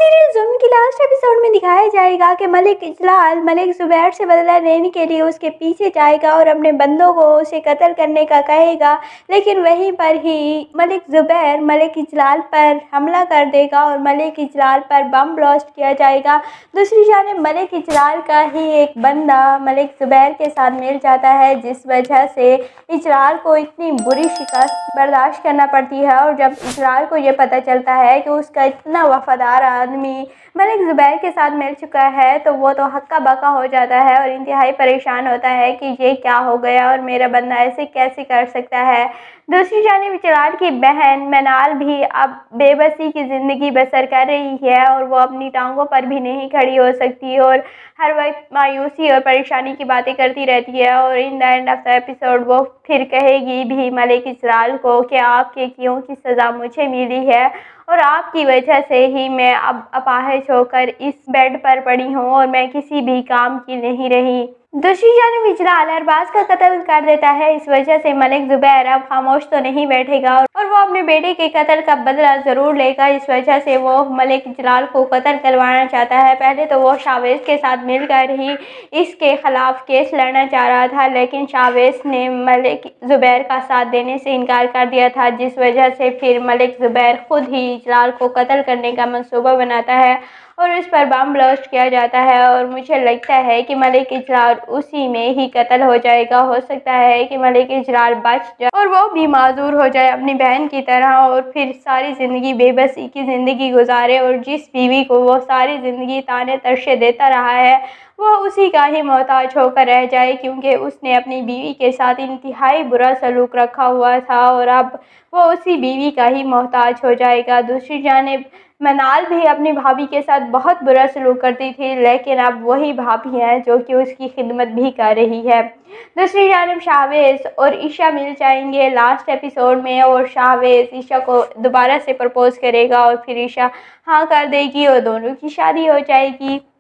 Serial जुल्म की last episode में दिखाया जाएगा कि मलिक इजलाल मलिक जुबैर से बदला लेने के लिए उसके पीछे जाएगा और अपने बंदों को उसे कत्ल करने का कहेगा, लेकिन वहीं पर ही मलिक जुबैर मलिक इजलाल पर हमला कर देगा और मलिक इजलाल पर बम ब्लास्ट किया जाएगा। दूसरी जानिब मलिक इजलाल का ही एक बंदा मलिक जुबैर के साथ मिल जाता है, जिस वजह से इजलाल को इतनी बुरी शिकस्त बर्दाश्त करना पड़ती है। और जब इजलाल को ये पता चलता है कि उसका इतना वफादार आदमी मलिक जुबैर के साथ मिल चुका है, तो वो तो हक्का बक्का हो जाता है और इंतहाई परेशान होता है कि ये क्या हो गया और मेरा बंदा ऐसे कैसे कर सकता है। दूसरी जानिब इजलाल की बहन मनाल भी अब बेबसी की ज़िंदगी बसर कर रही है और वो अपनी टांगों पर भी नहीं खड़ी हो सकती और हर वक्त मायूसी और परेशानी की बातें करती रहती है। और in the end of the episode वो फिर कहेगी भी मलिक इजलाल को कि आपके कियों की सज़ा मुझे मिली है और आपकी वजह से ही मैं अब अपाहिज होकर इस बेड पर पड़ी हूँ और मैं किसी भी काम की नहीं रही। दूसरी जानिब इजलाल अरबाज का कत्ल कर देता है। इस वजह से मलिक जुबैर अब खामोश तो नहीं बैठेगा और वो अपने बेटे के कत्ल का बदला ज़रूर लेगा। इस वजह से वो मलिक इजलाल को कत्ल करवाना चाहता है। पहले तो वो शावेज के साथ मिलकर ही इसके खिलाफ केस लड़ना चाह रहा था, लेकिन शावेज ने मलिक जुबैर का साथ देने से इनकार कर दिया था, जिस वजह से फिर मलिक जुबैर खुद ही इजलाल को कत्ल करने का मंसूबा बनाता है और इस पर बम ब्लास्ट किया जाता है। और मुझे लगता है कि मलिक इजलाल उसी में ही कत्ल हो जाएगा। हो सकता है कि मलिक इजलाल बच जाए और वो भी माजूर हो जाए अपनी बहन की तरह और फिर सारी ज़िंदगी बेबसी की ज़िंदगी गुजारे और जिस बीवी को वो सारी ज़िंदगी ताने तर्शे देता रहा है वो उसी का ही मोहताज होकर रह जाए, क्योंकि उसने अपनी बीवी के साथ इंतहाई बुरा सलूक रखा हुआ था और अब वो उसी बीवी का ही मोहताज हो जाएगा। दूसरी जानिब मनाल भी अपनी भाभी के साथ बहुत बुरा सलूक करती थी, लेकिन अब वही भाभी है जो कि उसकी खिदमत भी कर रही है। दूसरी जानिब शाहवेज और ईशा मिल जाएंगे लास्ट एपिसोड में और शाहवेज ईशा को दोबारा से प्रपोज करेगा और फिर ईशा हाँ कर देगी और दोनों की शादी हो जाएगी।